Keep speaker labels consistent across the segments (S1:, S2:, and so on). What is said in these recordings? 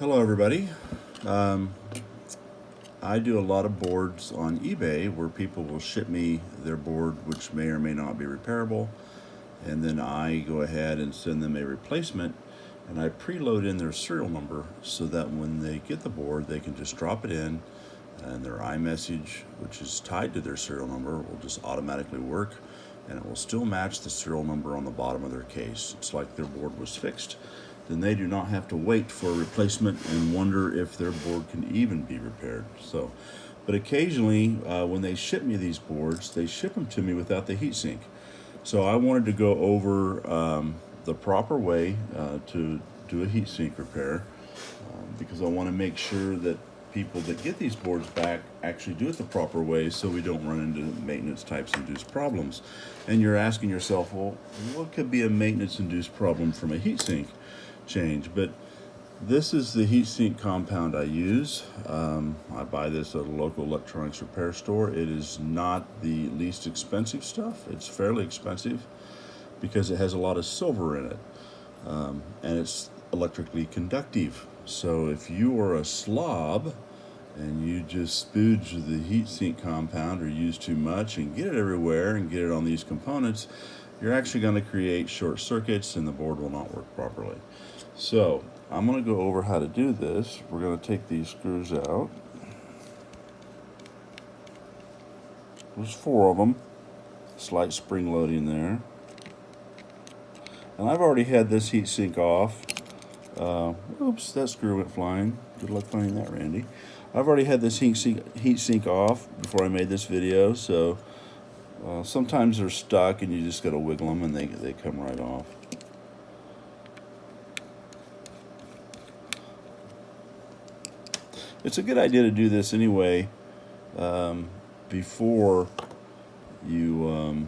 S1: Hello everybody. Um, I do a lot of boards on eBay where people will ship me their board which may or may not be repairable, and then I go ahead and send them a replacement, and I preload in their serial number so that when they get the board they can just drop it in and their iMessage, which is tied to their serial number, will just automatically work, and it will still match the serial number on the bottom of their case. It's like their board was fixed. Then they do not have to wait for a replacement and wonder if their board can even be repaired. But occasionally when they ship me these boards, they ship them to me without the heatsink. So I wanted to go over the proper way to do a heatsink repair, because I want to make sure that people that get these boards back actually do it the proper way so we don't run into maintenance types induced problems. And you're asking yourself, well, what could be a maintenance induced problem from a heatsink change? But this is the heatsink compound I use. I buy this at a local electronics repair store. It is not the least expensive stuff. It's fairly expensive because it has a lot of silver in it, and it's electrically conductive. So if you are a slob and you just spooge the heatsink compound or use too much and get it everywhere and get it on these components, you're actually going to create short circuits and the board will not work properly. So I'm going to go over how to do this. We're going to take these screws out. There's 4 of them. Slight spring loading there. And I've already had this heatsink off. Oops, that screw went flying. Good luck finding that, Randy. I've already had this heatsink off before I made this video, so sometimes they're stuck and you just got to wiggle them and they come right off. It's a good idea to do this anyway before you,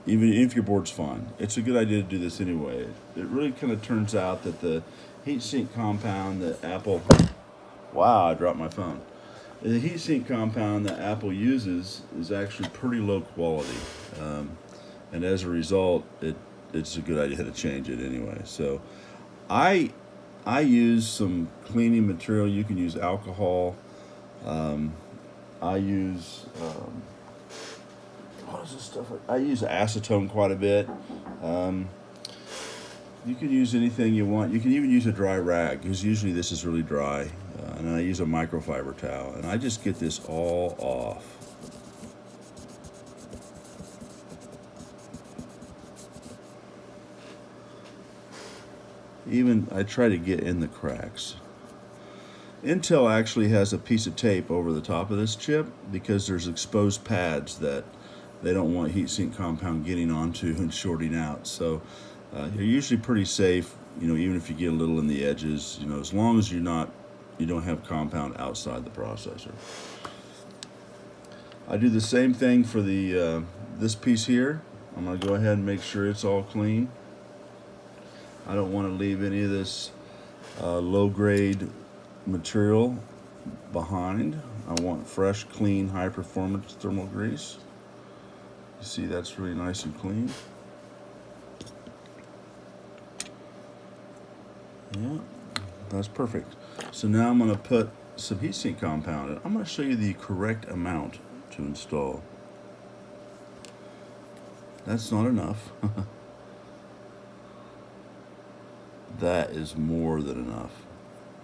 S1: even if your board's fine. It's a good idea to do this anyway. It really kind of turns out that the heatsink compound that Apple, wow, I dropped my phone. The heatsink compound that Apple uses is actually pretty low quality, and as a result, it's a good idea to change it anyway. So, I use some cleaning material. You can use alcohol. I use what is this stuff? I use acetone quite a bit. You can use anything you want. You can even use a dry rag, because usually this is really dry. And I use a microfiber towel, and I just get this all off. Even I try to get in the cracks. Intel actually has a piece of tape over the top of this chip because there's exposed pads that they don't want heatsink compound getting onto and shorting out. So you're usually pretty safe, even if you get a little in the edges, as long as you don't have compound outside the processor. I do the same thing for the this piece here. I'm going to go ahead and make sure it's all clean. I don't want to leave any of this low-grade material behind. I want fresh, clean, high-performance thermal grease. You see that's really nice and clean. Yeah, that's perfect. So now I'm going to put some heatsink compound in. I'm going to show you the correct amount to install. That's not enough. That is more than enough.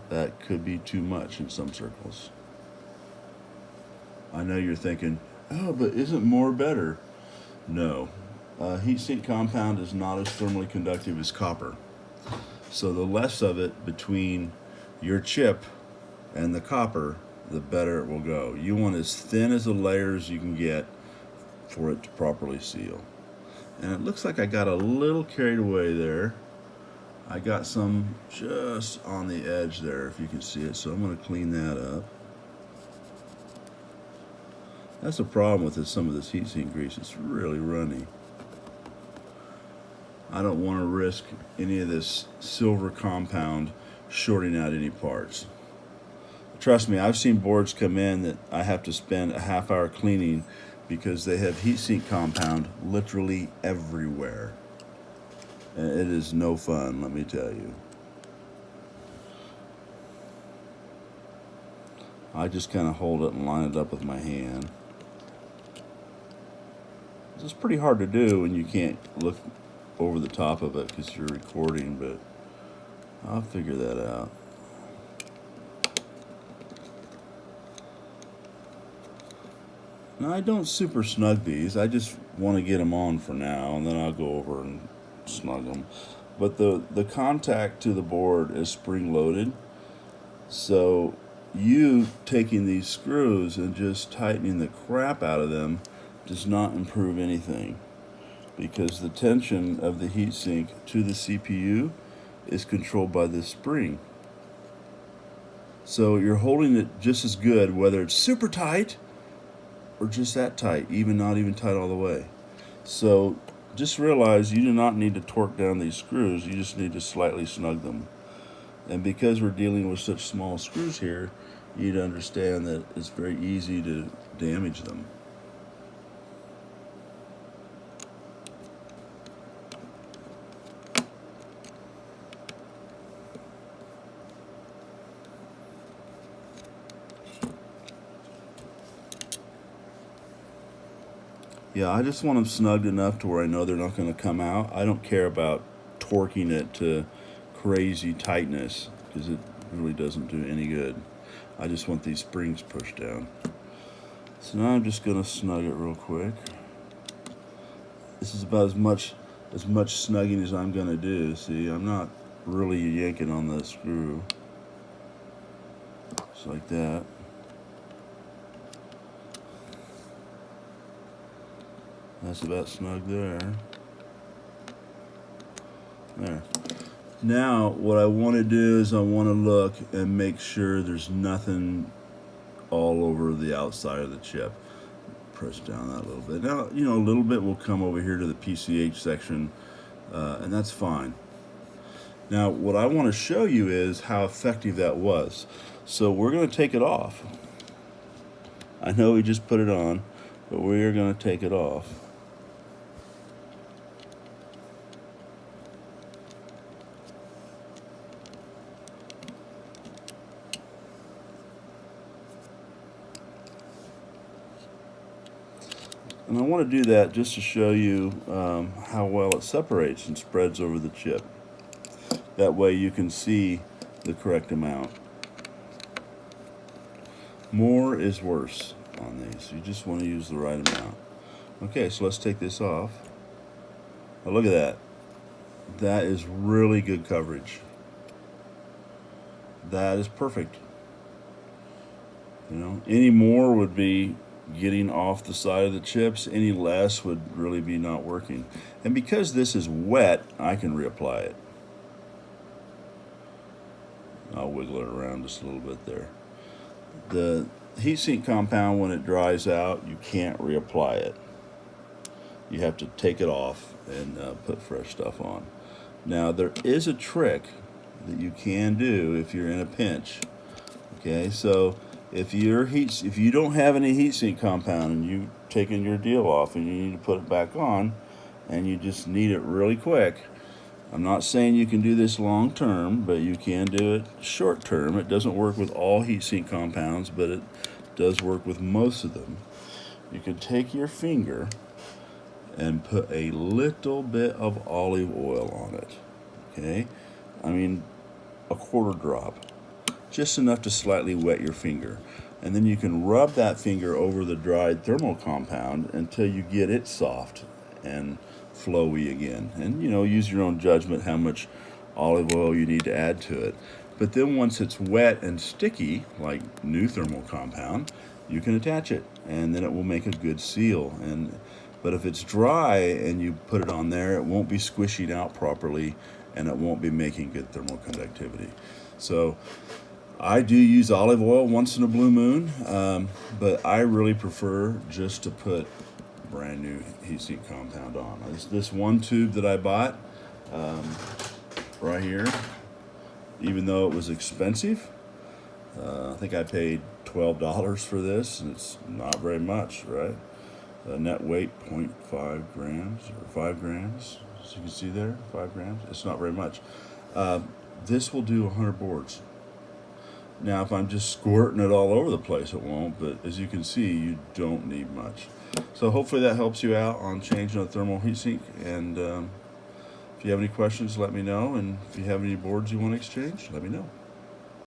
S1: That could be too much in some circles. I know you're thinking, oh, but isn't more better? No. Heatsink compound is not as thermally conductive as copper. So the less of it between your chip and the copper, the better it will go. You want as thin as the layers you can get for it to properly seal. And it looks like I got a little carried away there. I got some just on the edge there, if you can see it, so I'm going to clean that up. That's the problem with some of this heatsink grease. It's really runny. I don't want to risk any of this silver compound shorting out any parts. Trust me, I've seen boards come in that I have to spend a half hour cleaning because they have heatsink compound literally everywhere. And it is no fun, let me tell you. I just kind of hold it and line it up with my hand. It's pretty hard to do when you can't look over the top of it because you're recording, but I'll figure that out. Now, I don't super snug these. I just want to get them on for now, and then I'll go over and snug them. But the contact to the board is spring loaded, so you taking these screws and just tightening the crap out of them does not improve anything, because the tension of the heatsink to the CPU is controlled by this spring. So you're holding it just as good whether it's super tight or just that tight, not even tight all the way. So just realize you do not need to torque down these screws, you just need to slightly snug them. And because we're dealing with such small screws here, you need to understand that it's very easy to damage them. Yeah, I just want them snugged enough to where I know they're not going to come out. I don't care about torquing it to crazy tightness because it really doesn't do any good. I just want these springs pushed down. So now I'm just going to snug it real quick. This is about as much snugging as I'm going to do. See, I'm not really yanking on the screw. Just like that. That's about snug there. There. Now, what I want to do is I want to look and make sure there's nothing all over the outside of the chip. Press down that a little bit. Now, a little bit will come over here to the PCH section, and that's fine. Now, what I want to show you is how effective that was. So we're going to take it off. I know we just put it on, but we're going to take it off. And I want to do that just to show you how well it separates and spreads over the chip. That way you can see the correct amount. More is worse on these. You just want to use the right amount. Okay, so let's take this off. Oh, look at that. That is really good coverage. That is perfect. Any more would be getting off the side of the chips. Any less would really be not working. And because this is wet, I can reapply it. I'll wiggle it around just a little bit there. The heatsink compound, when it dries out, you can't reapply it. You have to take it off and put fresh stuff on. Now, there is a trick that you can do if you're in a pinch. Okay, so if you don't have any heatsink compound and you've taken your deal off and you need to put it back on and you just need it really quick, I'm not saying you can do this long term, but you can do it short term. It doesn't work with all heatsink compounds, but it does work with most of them. You can take your finger and put a little bit of olive oil on it. Okay, I mean a quarter drop, just enough to slightly wet your finger, and then you can rub that finger over the dried thermal compound until you get it soft and flowy again. And use your own judgment how much olive oil you need to add to it. But then once it's wet and sticky, like new thermal compound, you can attach it, and then it will make a good seal. But if it's dry and you put it on there, it won't be squishing out properly, and it won't be making good thermal conductivity. So I do use olive oil once in a blue moon, but I really prefer just to put brand new heatsink compound on. This one tube that I bought right here, even though it was expensive, I think I paid $12 for this, and it's not very much, right? Net weight 0.5 grams or 5 grams, as you can see there, 5 grams. It's not very much. This will do 100 boards. Now, if I'm just squirting it all over the place, it won't, but as you can see, you don't need much. So hopefully that helps you out on changing a thermal heatsink, and if you have any questions, let me know, and if you have any boards you want to exchange, let me know.